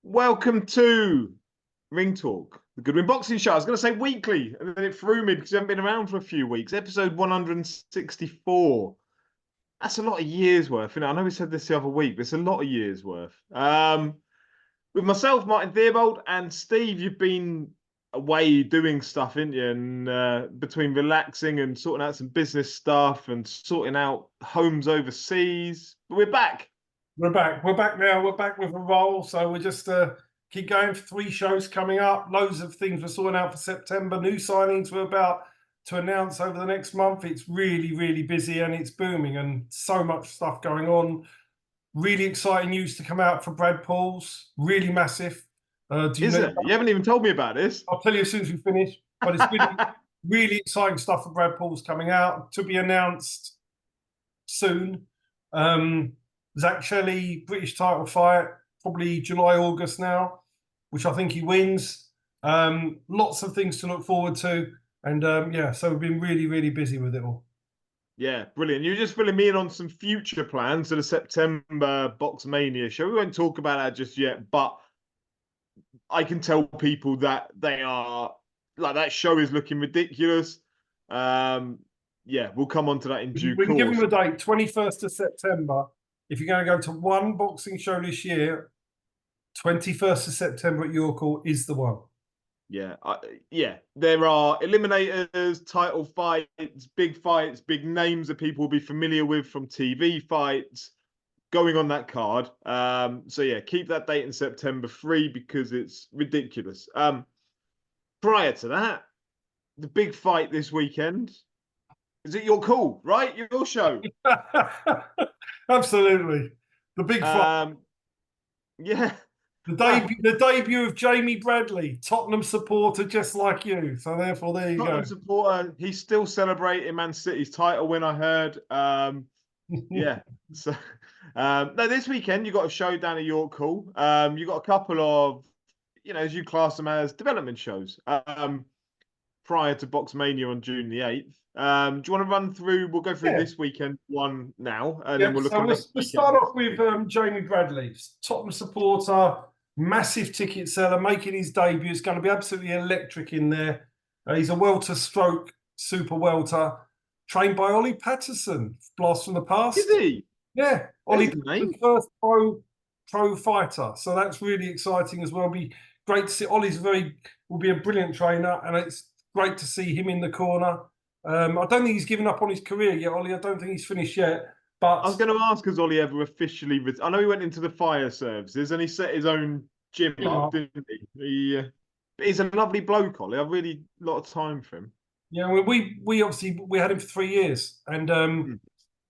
Welcome to Ring Talk, the Goodwin Boxing Show. I was going to say weekly, and then it threw me because you haven't been around for a few weeks. Episode 164. That's a lot of years worth. I know we said this the other week, but it's a lot of years worth. With myself, Martin Theobald, and Steve, you've been away doing stuff, haven't you? And between relaxing and sorting out some business stuff and sorting out homes overseas, but we're back. We're back. We're back now. We're back with a roll. So we're just keep going for 3 shows coming up. Loads of things we're sorting out for September. New signings we're about to announce over the next month. It's really, really busy and it's booming and so much stuff going on. Really exciting news to come out for Brad Pauls. Really massive. Is it? You haven't even told me about this. I'll tell you as soon as we finish. But it's really, really exciting stuff for Brad Pauls coming out to be announced soon. Zach Shelley, British title fight, probably July, August now, which I think he wins. Lots of things to look forward to. And so we've been really, really busy with it all. Yeah, brilliant. You're just filling me in on some future plans for the September Box Mania show. We won't talk about that just yet, but I can tell people that they are, like, that show is looking ridiculous. Yeah, we'll come on to that in due course. We can give them a date, 21st of September. If you're going to go to one boxing show this year, 21st of September at York Hall is the one. Yeah, there are eliminators, title fights, big names that people will be familiar with from TV fights going on that card. So yeah, keep that date in September free because it's ridiculous. Prior to that, the big fight this weekend is it your call, right? Your show. Absolutely. The big fight. Yeah. The debut of Jamie Bradley, Tottenham supporter just like you. So therefore, there you go. Tottenham supporter. He's still celebrating Man City's title win, I heard. Yeah. So no, this weekend you got a show down at York Hall. You got a couple of, as you class them as development shows. Prior to Box Mania on June the 8th. Do you want to run through? We'll go through this weekend one now, and then we'll look at next weekend. We'll start off with Jamie Bradley, Tottenham supporter, massive ticket seller, making his debut. It's going to be absolutely electric in there. He's a welter stroke super welter, trained by Ollie Patterson, blast from the past. Is he? Yeah, Ollie, the first pro fighter. So that's really exciting as well. Be great to see. Ollie's will be a brilliant trainer, and it's great to see him in the corner. I don't think he's given up on his career yet, Ollie. I don't think he's finished yet. But I was going to ask, has Ollie ever officially? I know he went into the fire services and he set his own gym up, didn't he? He's a lovely bloke, Ollie. I've really a lot of time for him. Yeah, we obviously had him for 3 years, and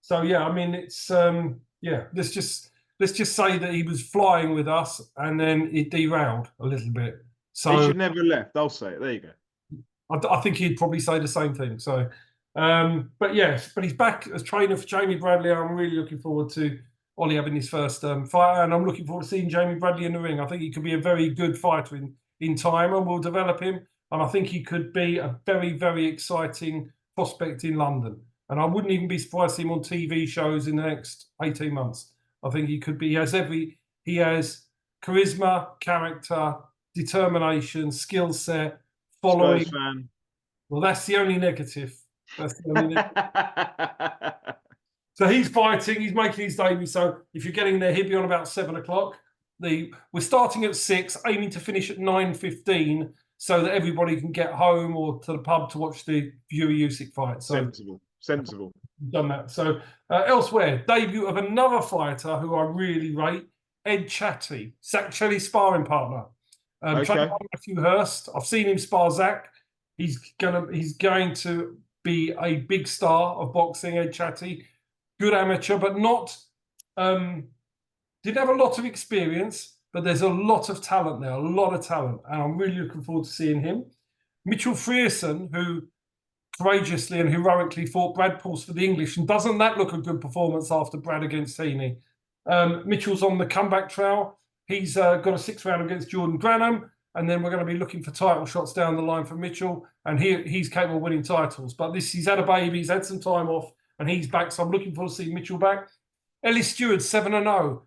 so yeah, I mean it's Let's just say that he was flying with us, and then it derailed a little bit. So he should never have left. I'll say it. There you go. I think he'd probably say the same thing. So, but he's back as trainer for Jamie Bradley. I'm really looking forward to Ollie having his first fight, and I'm looking forward to seeing Jamie Bradley in the ring. I think he could be a very good fighter in time, and we'll develop him. And I think he could be a very, very exciting prospect in London. And I wouldn't even be surprised to see him on TV shows in the next 18 months. I think he could be. He has charisma, character, determination, skill set. Following. Well, that's the only negative. So he's fighting. He's making his debut. So if you're getting there, he'll be on about 7 o'clock. We're starting at 6, aiming to finish at 9:15, so that everybody can get home or to the pub to watch the Fury Usyk fight. So sensible. Done that. So elsewhere, debut of another fighter who I really rate, Ed Chatty, Zach Shelley's sparring partner. Trained by Matthew Hurst. I've seen him spar Zach. He's going to be a big star of boxing, Ed Chatty. Good amateur, but not didn't have a lot of experience, but there's a lot of talent there, a lot of talent. And I'm really looking forward to seeing him. Mitchell Frierson, who courageously and heroically fought Brad Pauls for the English. And doesn't that look a good performance after Brad against Heaney? Mitchell's on the comeback trail. He's got a 6th round against Jordan Granham, and then we're going to be looking for title shots down the line for Mitchell, and he's capable of winning titles. But he's had a baby, he's had some time off, and he's back, so I'm looking forward to seeing Mitchell back. Ellis Stewart, 7-0,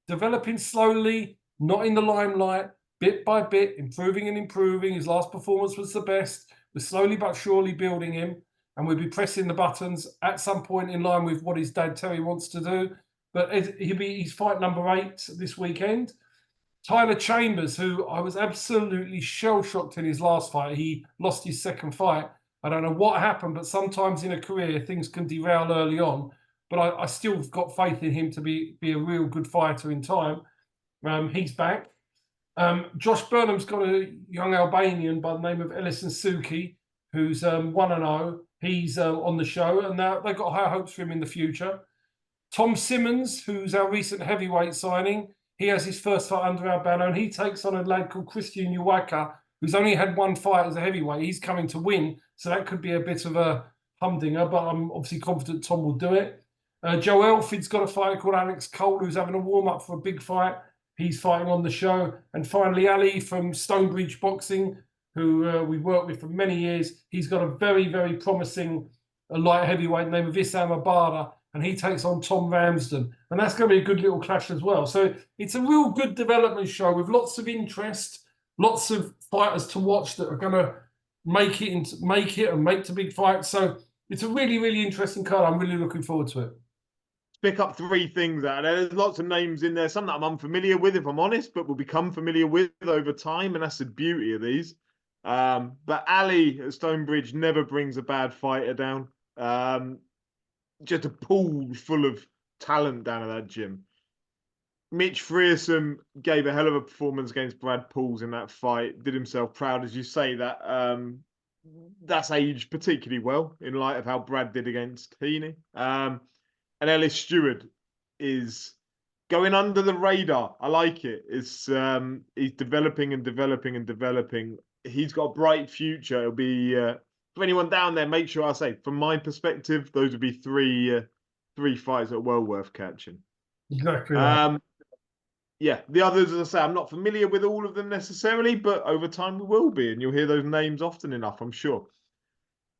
developing slowly, not in the limelight, bit by bit, improving and improving. His last performance was the best. We're slowly but surely building him, and we'll be pressing the buttons at some point in line with what his dad Terry wants to do. But he's fight number 8 this weekend. Tyler Chambers, who I was absolutely shell-shocked in his last fight. He lost his second fight. I don't know what happened, but sometimes in a career, things can derail early on. But I still got faith in him to be a real good fighter in time. He's back. Josh Burnham's got a young Albanian by the name of Ellison Suki, who's 1-0. He's on the show, and they've got high hopes for him in the future. Tom Simmons, who's our recent heavyweight signing, he has his first fight under our banner, and he takes on a lad called Christian Uwaka, who's only had one fight as a heavyweight. He's coming to win, so that could be a bit of a humdinger, but I'm obviously confident Tom will do it. Joe Elfid's got a fighter called Alex Cole, who's having a warm-up for a big fight. He's fighting on the show. And finally, Ali from Stonebridge Boxing, who we've worked with for many years. He's got a very, very promising light heavyweight named Vissam Abada, and he takes on Tom Ramsden. And that's going to be a good little clash as well. So it's a real good development show with lots of interest, lots of fighters to watch that are going to make it and make the big fights. So it's a really, really interesting card. I'm really looking forward to it. Pick up 3 things out there. There's lots of names in there, some that I'm unfamiliar with, if I'm honest, but will become familiar with over time, and that's the beauty of these. But Ali at Stonebridge never brings a bad fighter down. Just a pool full of talent down at that gym. Mitch Frierson gave a hell of a performance against Brad Pauls in that fight, did himself proud, as you say, that's aged particularly well in light of how Brad did against Heaney. And Ellis Stewart is going under the radar. I like it. He's developing and developing and developing. He's got a bright future. It'll be for anyone down there. Make sure I say, from my perspective, those would be 3 fights that are well worth catching. Exactly. Yeah, the others, as I say, I'm not familiar with all of them necessarily, but over time we will be, and you'll hear those names often enough, I'm sure.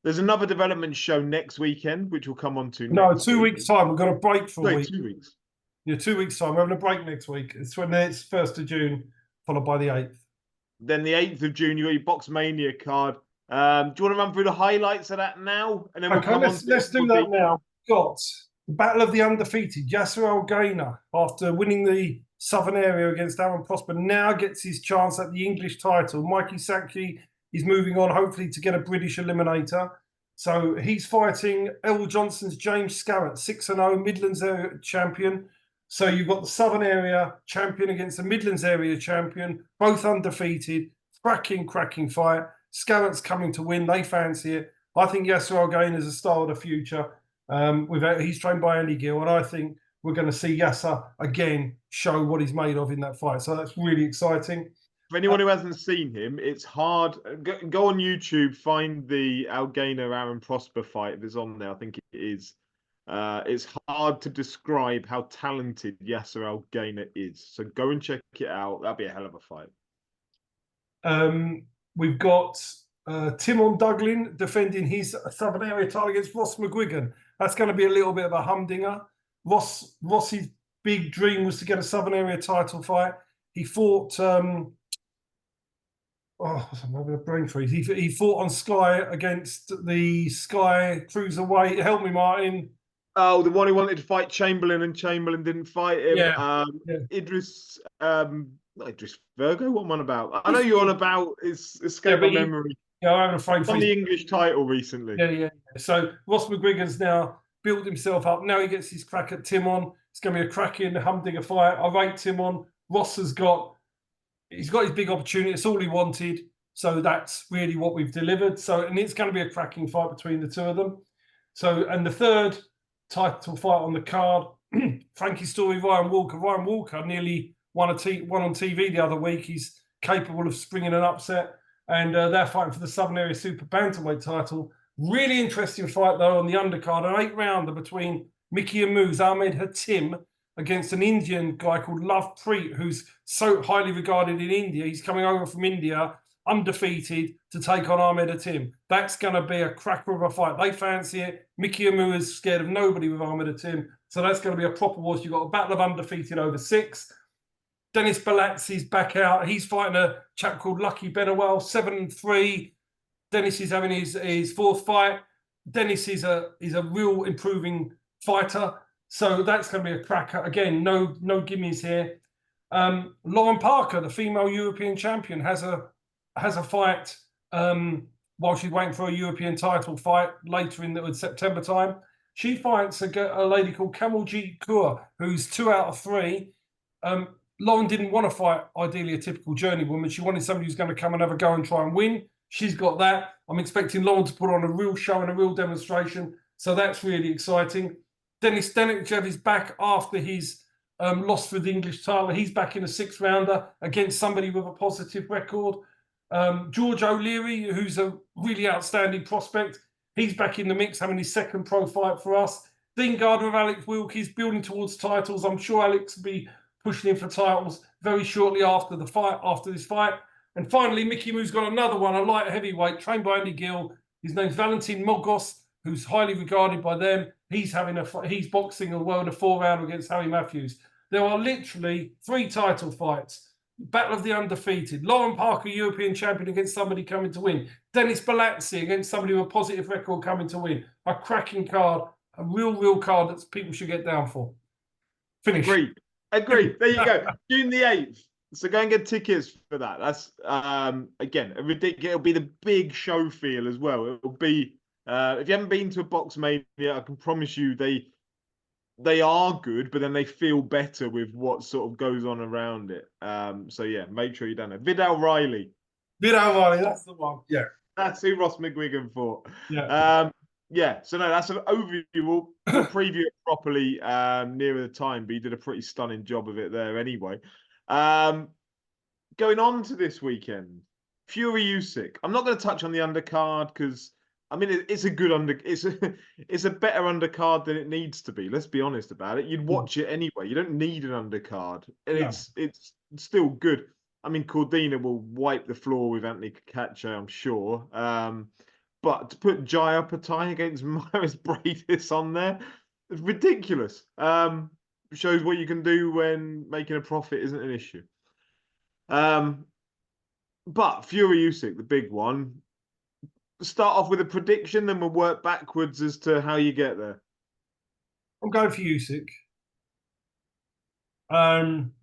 There's another development show next weekend, which we'll come on to next 2 weeks' time. We've got a break for a week. 2 weeks. Yeah, 2 weeks' time. We're having a break next week. It's 1st of June, followed by the 8th. Then the 8th of June, you've got your Box Mania card. Do you want to run through the highlights of that now? And then let's do that now. Got the Battle of the Undefeated. Yasser Al-Gainer, after winning the Southern Area against Aaron Prosper, now gets his chance at the English title. Mikey Saki is moving on, hopefully, to get a British eliminator. So he's fighting L. Johnson's James Scarrett, 6-0 Midlands area champion. So you've got the Southern Area champion against the Midlands area champion, both undefeated. Cracking fight. Scarrett's coming to win. They fancy it. I think Yasser Al-Gainer is a star of the future. He's trained by Andy Gill, and I think we're going to see Yasser again show what he's made of in that fight. So that's really exciting. For anyone who hasn't seen him, it's hard. Go on YouTube, find the Al-Gainer Aaron Prosper fight. If it's on there, I think it is. It's hard to describe how talented Yasser Al-Gainer is. So go and check it out. That'd be a hell of a fight. We've got Timon Duglin defending his Southern Area title against Ross McGuigan. That's going to be a little bit of a humdinger. Ross's big dream was to get a Southern Area title fight. He fought. I'm having a brain freeze. He fought on Sky against the Sky Cruiserweight. Help me, Martin. Oh, the one who wanted to fight Chamberlain and Chamberlain didn't fight him. Yeah. Idris. Not Idris Virgo. What am I on about? I know you're on about. It's escape my memory. Yeah, I'm having a brain freeze. On the English title recently. Yeah. So Ross McGuigan's now built himself up. Now he gets his crack at Timon. It's going to be a cracking humdinger fight. I rate Timon. Ross he's got his big opportunity. It's all he wanted. So that's really what we've delivered. And it's going to be a cracking fight between the two of them. So, and the third title fight on the card, Frankie Story, Ryan Walker. Ryan Walker nearly won on TV the other week. He's capable of springing an upset. And they're fighting for the Southern Area Super Bantamweight title. Really interesting fight, though, on the undercard. An 8-rounder between Mickey Amu's Ahmed Hatim against an Indian guy called Love Preet, who's so highly regarded in India. He's coming over from India, undefeated, to take on Ahmed Hatim. That's going to be a cracker of a fight. They fancy it. Mickey Amu is scared of nobody with Ahmed Hatim. So that's going to be a proper war. You've got a battle of undefeated over 6. Dennis Balatzi's back out. He's fighting a chap called Lucky Benawell, 7-3. Dennis is having his fourth fight. Dennis is a real improving fighter. So that's going to be a cracker. Again, no gimmies here. Lauren Parker, the female European champion, has a fight while she's waiting for a European title fight later in September time. She fights a lady called Kamaljeet Kaur, who's 2 out of 3. Lauren didn't want to fight, ideally, a typical journeywoman. She wanted somebody who's going to come and have a go and try and win. She's got that. I'm expecting Lauren to put on a real show and a real demonstration. So that's really exciting. Denis Denikchev is back after his loss for the English title. He's back in a 6th rounder against somebody with a positive record. George O'Leary, who's a really outstanding prospect, he's back in the mix, having his 2nd pro fight for us. Dean Gardner of Alex Wilkes building towards titles. I'm sure Alex will be pushing in for titles very shortly after this fight. And finally, Mickey Moo's got another one, a light heavyweight, trained by Andy Gill. His name's Valentin Mogos, who's highly regarded by them. He's boxing a world of 4-rounder against Harry Matthews. There are literally 3 title fights. Battle of the undefeated. Lauren Parker, European champion, against somebody coming to win. Dennis Balatzi against somebody with a positive record coming to win. A cracking card, a real card that people should get down for. Finish. Agreed. There you go. June the 8th. So go and get tickets for that. That's again a ridiculous. It'll be the big show feel as well. It'll be if you haven't been to a Box Mania, I can promise you they are good, but then they feel better with what sort of goes on around it. So yeah, make sure you're down there. Vidal Riley, that's the one. Yeah, that's who Ross McGuigan fought. Yeah. Yeah, so no, that's an overview. We'll preview it properly nearer the time, but you did a pretty stunning job of it there anyway. Going on to this weekend, Fury Usyk. I'm not going to touch on the undercard because I mean it's a good it's a better undercard than it needs to be. Let's be honest about it. You'd watch it anyway. You don't need an undercard, and it's still good. I mean, Cordina will wipe the floor with Anthony Cacace, I'm sure. But to put Jai Patai against Maris Bradis on there, it's ridiculous. Shows what you can do when making a profit isn't an issue. But Fury Usyk, the big one. Start off with a prediction, then we'll work backwards as to how you get there. I'm going for Usyk.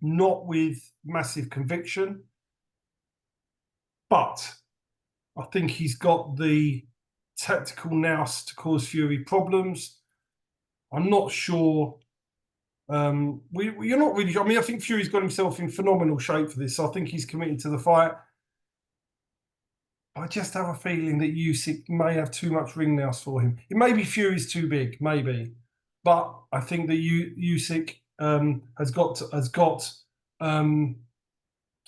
Not with massive conviction, but I think he's got the tactical nous to cause Fury problems. I'm not sure. You're not really. I mean, I think Fury's got himself in phenomenal shape for this. So I think he's committed to the fight. I just have a feeling that Usyk may have too much ring nous for him. It may be Fury's too big, maybe, but I think that Usyk has got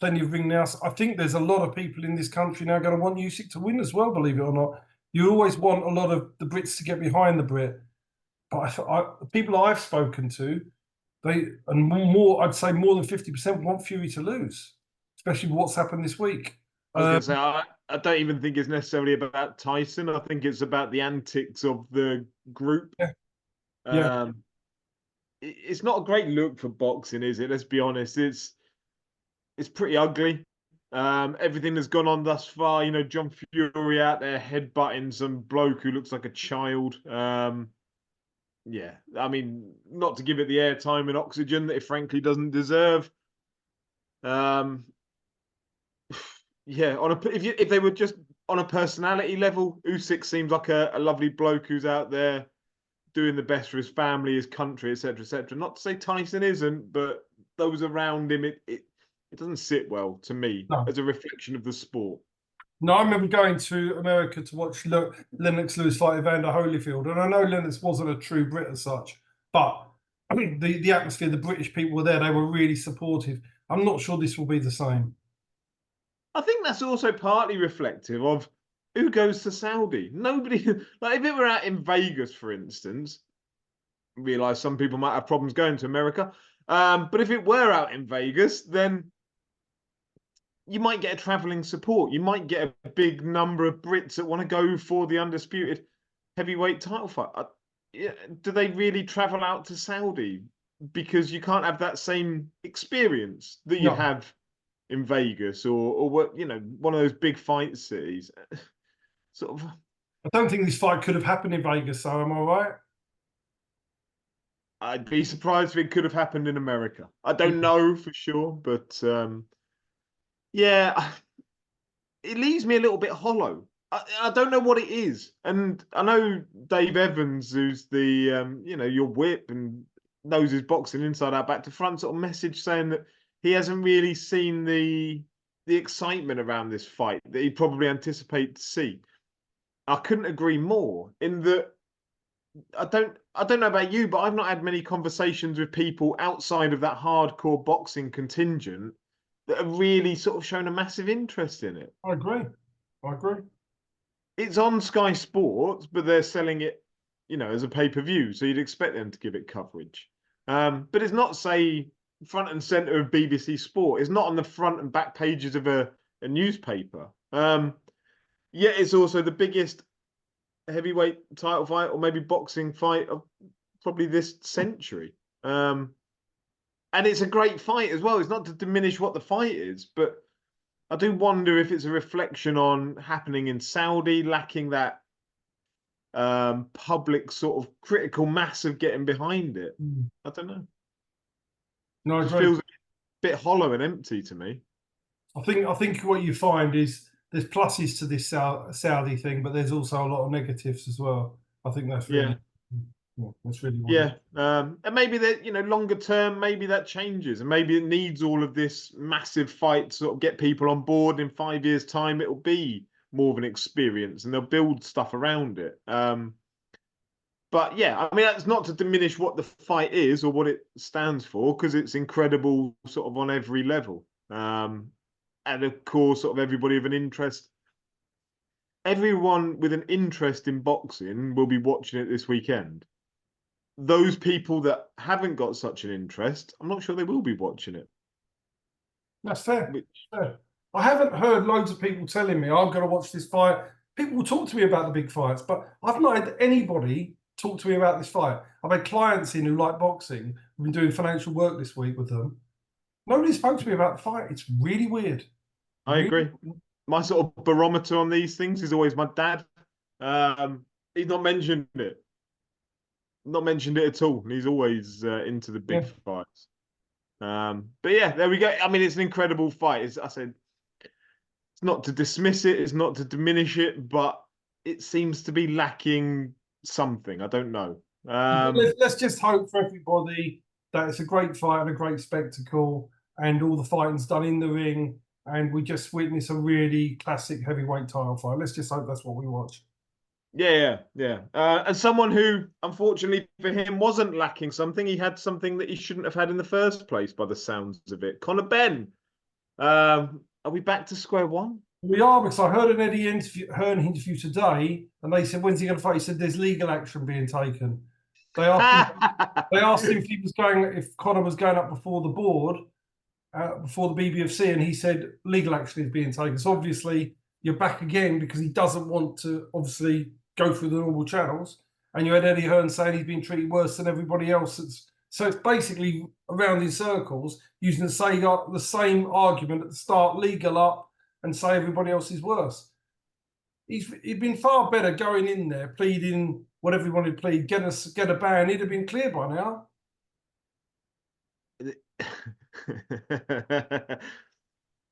plenty of ring nous. I think there's a lot of people in this country now going to want Usyk to win as well. Believe it or not, you always want a lot of the Brits to get behind the Brit, but the people I've spoken to, I'd say more than 50% want Fury to lose, especially with what's happened this week. I was going to say, I don't even think it's necessarily about Tyson. I think it's about the antics of the group. Yeah. It's not a great look for boxing, is it? Let's be honest. It's pretty ugly. Everything that's gone on thus far, you know, John Fury out there headbutting some bloke who looks like a child. Yeah, I mean, not to give it the airtime and oxygen that it frankly doesn't deserve. Yeah, if they were just on a personality level, Usyk seems like a lovely bloke who's out there doing the best for his family, his country, etc., etc. Not to say Tyson isn't, but those around him, it doesn't sit well to me as a reflection of the sport. No, I remember going to America to watch Lennox Lewis fight Evander Holyfield, and I know Lennox wasn't a true Brit as such, but I mean, the atmosphere, the British people were there, they were really supportive. I'm not sure this will be the same. I think that's also partly reflective of who goes to Saudi. Nobody, like if it were out in Vegas, for instance, realise some people might have problems going to America, but if it were out in Vegas, then you might get a travelling support. You might get a big number of Brits that want to go for the undisputed heavyweight title fight. Do they really travel out to Saudi? because you can't have that same experience that you'd No, have in Vegas or what, one of those big fight cities. Sort of, I don't think this fight could have happened in Vegas, so am I right? I'd be surprised if it could have happened in America. I don't know for sure, but yeah, it leaves me a little bit hollow. I don't know what it is, and I know Dave Evans, who's the your whip and knows his boxing inside out, back to front, sort of message saying that he hasn't really seen the excitement around this fight that he'd probably anticipate to see. I couldn't agree more. In that, I don't know about you, but I've not had many conversations with people outside of that hardcore boxing contingent that have really sort of shown a massive interest in it. I agree. I agree. It's on Sky Sports, but they're selling it, as a pay-per-view, so you'd expect them to give it coverage. But it's not, say, front and center of BBC Sport. It's not on the front and back pages of a newspaper. Yet it's also the biggest heavyweight title fight, or maybe boxing fight of probably this century. And it's a great fight as well. It's not to diminish what the fight is, but I do wonder if it's a reflection on happening in Saudi, lacking that public sort of critical mass of getting behind it. I don't know. No, I It just agree. feels a bit hollow and empty to me. I think what you find is there's pluses to this Saudi thing, but there's also a lot of negatives as well. I think that's Yeah. really, that's really what Yeah, and maybe that longer term, maybe that changes, and maybe it needs all of this massive fight to sort of get people on board. In 5 years' time, it'll be more of an experience, and they'll build stuff around it. But yeah, I mean that's not to diminish what the fight is or what it stands for, because it's incredible, sort of on every level. And of course, sort of everybody with an interest, everyone with an interest in boxing will be watching it this weekend. Those people that haven't got such an interest, I'm not sure they will be watching it. That's fair. Which, Fair. I haven't heard loads of people telling me I'm going to watch this fight. People will talk to me about the big fights, but I've not had anybody talk to me about this fight. I've had clients in who like boxing. I've been doing financial work this week with them. Nobody spoke to me about the fight. It's really weird. I Really? agree. My sort of barometer on these things is always my dad. He's not mentioned it. Not mentioned it at all. And he's always into the big Yeah. fights. But yeah, there we go. I mean, it's an incredible fight. I said, it's not to dismiss it, it's not to diminish it, but it seems to be lacking something. I don't know. Let's just hope for everybody that it's a great fight and a great spectacle, and all the fighting's done in the ring, and we just witness a really classic heavyweight title fight. Let's just hope that's what we watch. Yeah. And someone who, unfortunately for him, wasn't lacking something. He had something that he shouldn't have had in the first place, by the sounds of it. Conor Benn. Are we back to square one? We are, because I heard an interview today, and they said, "When's he going to fight?" He said, "There's legal action being taken." They asked him if he was if Conor was going up before the board, before the BBFC, and he said legal action is being taken. So obviously you're back again because he doesn't want to obviously go through the normal channels. And you had Eddie Hearn saying he's been treated worse than everybody else. So it's basically around in circles, using the same argument at the start, legal up, and say everybody else is worse. He'd been far better going in there, pleading whatever he wanted to plead, get a ban. He'd have been clear by now.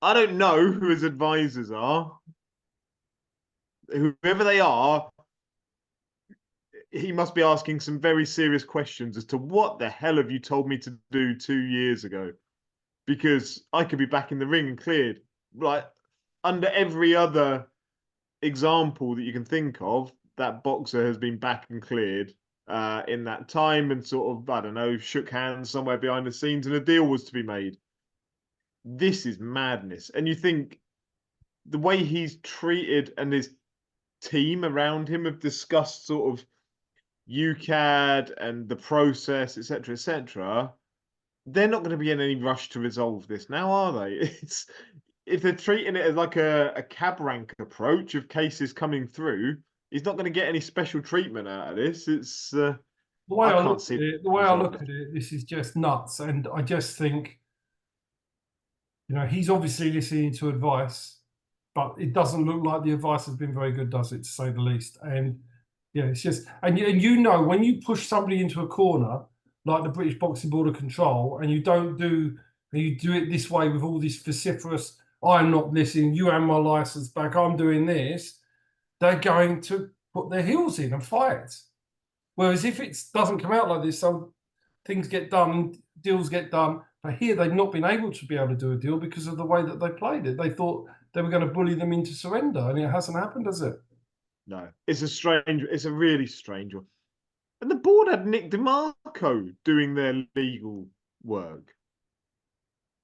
I don't know who his advisors are. Whoever they are, he must be asking some very serious questions as to what the hell have you told me to do 2 years ago? Because I could be back in the ring and cleared. Like, under every other example that you can think of, that boxer has been back and cleared in that time, and sort of, I don't know, shook hands somewhere behind the scenes and a deal was to be made. This is madness. And you think the way he's treated and his team around him have discussed sort of UCAD and the process, etc., etc., they're not going to be in any rush to resolve this now, are they? It's, if they're treating it as like a cab rank approach of cases coming through, he's not going to get any special treatment out of this. It's The way I I can't look see at it, the the way I result. look at it, this is just nuts. And I just think, he's obviously listening to advice, but it doesn't look like the advice has been very good, does it, to say the least? And yeah, it's just, and when you push somebody into a corner, like the British Boxing Board of Control, and you do it this way with all this vociferous, I'm not listening, you have my license back, I'm doing this, they're going to put their heels in and fight. Whereas if it doesn't come out like this, some things get done, deals get done. But here they've not been able to do a deal because of the way that they played it. They thought they were going to bully them into surrender, and it hasn't happened, has it? No, it's a really strange one. And the board had Nick DeMarco doing their legal work.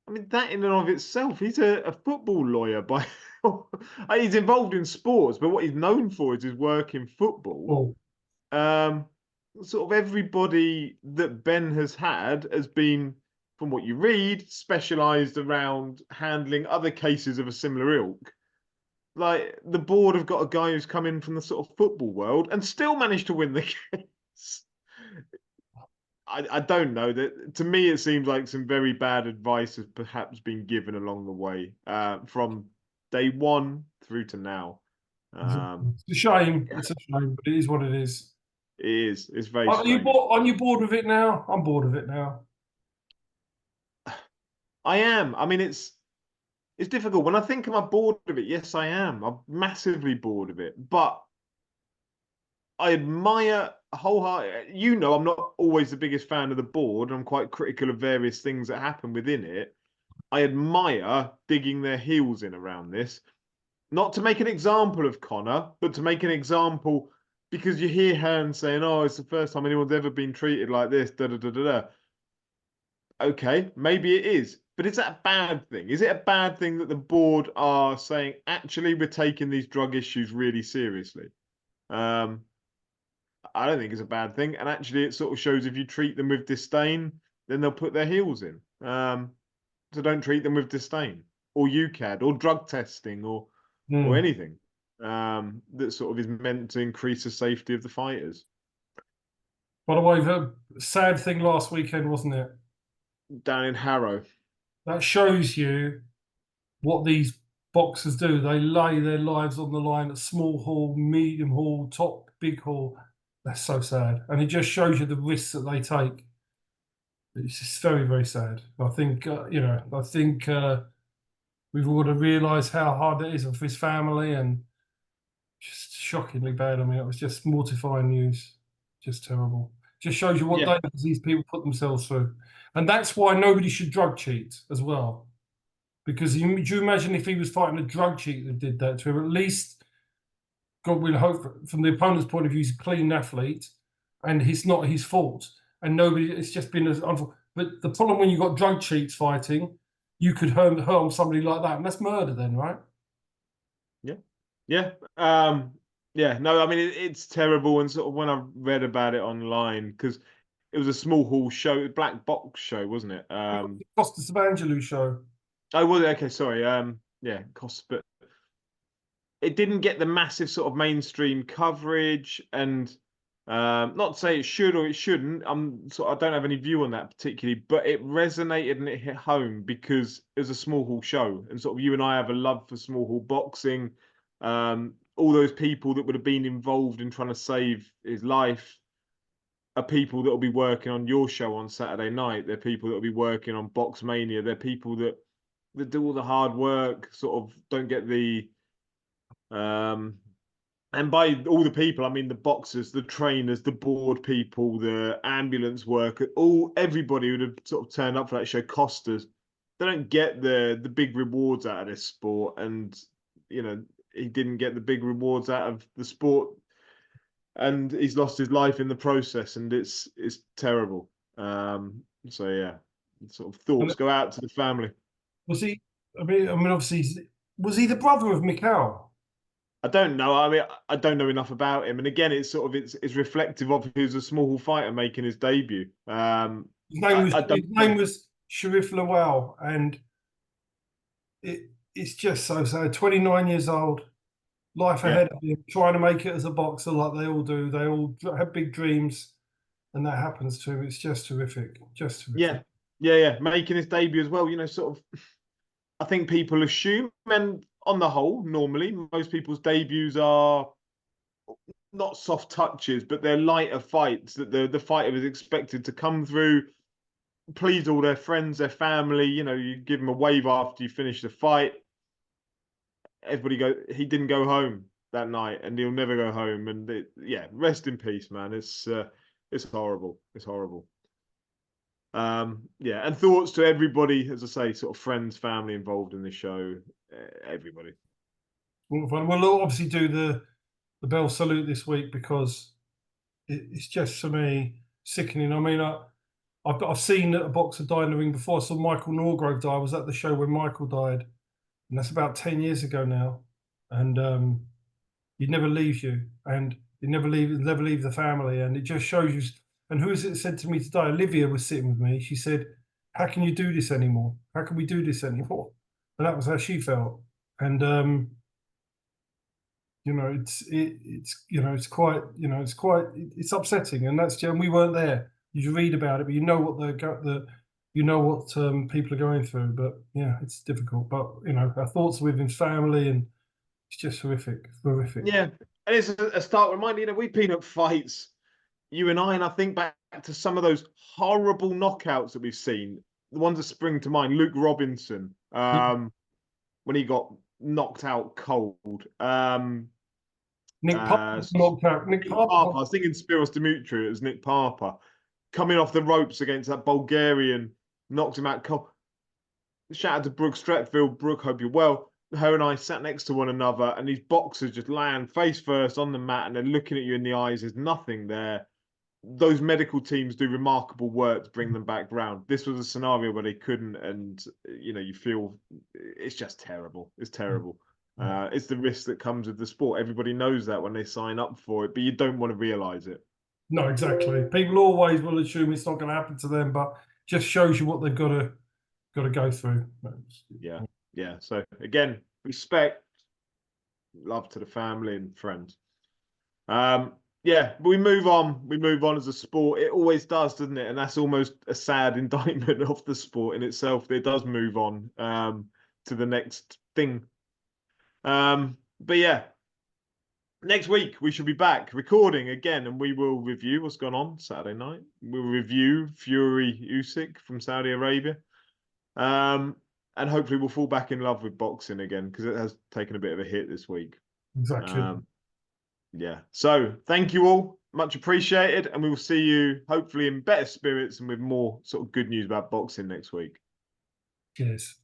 I mean, that in and of itself, he's a football lawyer. He's involved in sports, but what he's known for is his work in football. Oh, Um, Sort of everybody that Benn has had has been, from what you read, specialised around handling other cases of a similar ilk. Like the board have got a guy who's come in from the sort of football world and still managed to win the case. I don't know. That to me, it seems like some very bad advice has perhaps been given along the way, from day one through to now. it's a shame. Yeah, It's a shame, but it is what it is. it is. It's very Are you strange. Are you bored with it now? I'm bored of it now. I am. I mean, it's difficult. When I think am I bored of it? Yes, I am. I'm massively bored of it. But I admire wholeheartedly. I'm not always the biggest fan of the board. I'm quite critical of various things that happen within it. I admire digging their heels in around this. Not to make an example of Conor, but to make an example because you hear Hearn saying, "Oh, it's the first time anyone's ever been treated like this." Da da da da da. Okay, maybe it is, but is that a bad thing? Is it a bad thing that the board are saying, actually, we're taking these drug issues really seriously? Um, I don't think it's a bad thing, and actually, it sort of shows if you treat them with disdain, then they'll put their heels in. So don't treat them with disdain, or UCAD, or drug testing, or Mm. anything that sort of is meant to increase the safety of the fighters. By the way, the sad thing last weekend, wasn't it? Down in Harrow. That shows you what these boxers do. They lay their lives on the line at small hall, medium hall, top, big hall. That's so sad. And it just shows you the risks that they take. It's just very, very sad. I think, we've all got to realise how hard it is for his family and just shockingly bad. I mean, it was just mortifying news. Just terrible. Just shows you what Yeah. dangers these people put themselves through. And that's why nobody should drug cheat as well. Because do you imagine if he was fighting a drug cheat that did that to him? At least, God will hope, from the opponent's point of view, he's a clean athlete, and it's not his fault. And nobody, it's just been as unfortunate. But the problem when you've got drug cheats fighting, you could harm somebody like that, and that's murder, then, right? Yeah. Yeah. Yeah. No, I mean it's terrible. And sort of when I read about it online, because it was a small hall show, black box show, wasn't it? Costa Evangelou show. Oh, was it? Okay, sorry. Yeah, cost, but it didn't get the massive sort of mainstream coverage, and not to say it should or it shouldn't. I don't have any view on that particularly, but it resonated and it hit home because it was a small hall show, and sort of you and I have a love for small hall boxing. All those people that would have been involved in trying to save his life are people that will be working on your show on Saturday night. They're people that will be working on Box Mania. They're people that do all the hard work, sort of don't get the and by all the people, I mean the boxers, the trainers, the board people, the ambulance worker, everybody would have sort of turned up for that show. Costas, they don't get the big rewards out of this sport, and he didn't get the big rewards out of the sport, and he's lost his life in the process, and it's terrible. So yeah, sort of thoughts go out to the family. Was he? Obviously, was he the brother of Mikhail? I don't know. I mean, I don't know enough about him. And again, it's reflective of who's a small fighter making his debut. His name was Sharif Lawal, and it's just so sad. 29 years old, life ahead of him, trying to make it as a boxer like they all do. They all have big dreams, and that happens to him, it's just terrific. Just terrific. Yeah. Making his debut as well. You know, sort of. I think people assume, and on the whole, normally most people's debuts are not soft touches, but they're lighter fights that the fighter is expected to come through, please all their friends, their family. You know, you give them a wave after you finish the fight. He didn't go home that night, and he'll never go home. And rest in peace, man. It's horrible. It's horrible. And thoughts to everybody, as I say, sort of friends, family involved in the show, everybody. We'll obviously do the bell salute this week because it's just, for me, sickening. I mean, I've seen a boxer die in the ring before. I saw Michael Norgrove die. I was at the show when Michael died, and that's about 10 years ago now. And he never leaves you, and he never leave the family, and it just shows you. And who is it said to me today? Olivia was sitting with me. She said, "How can you do this anymore? How can we do this anymore?" And that was how she felt. And it's upsetting, and we weren't there. You read about it, but you know what people are going through. But yeah, it's difficult. But our thoughts are with his family, and it's just horrific. Yeah, and it's a stark reminder. We've been at fights, you and I think back to some of those horrible knockouts that we've seen. The ones that spring to mind: Luke Robinson, when he got knocked out cold. Nick Parker knocked out. Nick Parker. I was thinking Spiros Dimitri. It was Nick Parker coming off the ropes against that Bulgarian, knocked him out cold. Shout out to Brooke Stretfield. Brooke, hope you're well. Her and I sat next to one another, and these boxers just land face first on the mat, and they're looking at you in the eyes. There's nothing there. Those medical teams do remarkable work to bring them back round. This was a scenario where they couldn't, and you feel it's just terrible. It's terrible. It's the risk that comes with the sport. Everybody knows that when they sign up for it, but you don't want to realise it. No, exactly. People always will assume it's not going to happen to them, but just shows you what they've got to go through. Yeah. So again, respect, love to the family and friends. But we move on. We move on as a sport. It always does, doesn't it? And that's almost a sad indictment of the sport in itself. It does move on to the next thing. But yeah, next week we should be back recording again, and we will review what's gone on Saturday night. We'll review Fury Usyk from Saudi Arabia. And hopefully we'll fall back in love with boxing again, because it has taken a bit of a hit this week. Exactly. So thank you all. Much appreciated. And we will see you hopefully in better spirits and with more sort of good news about boxing next week. Cheers.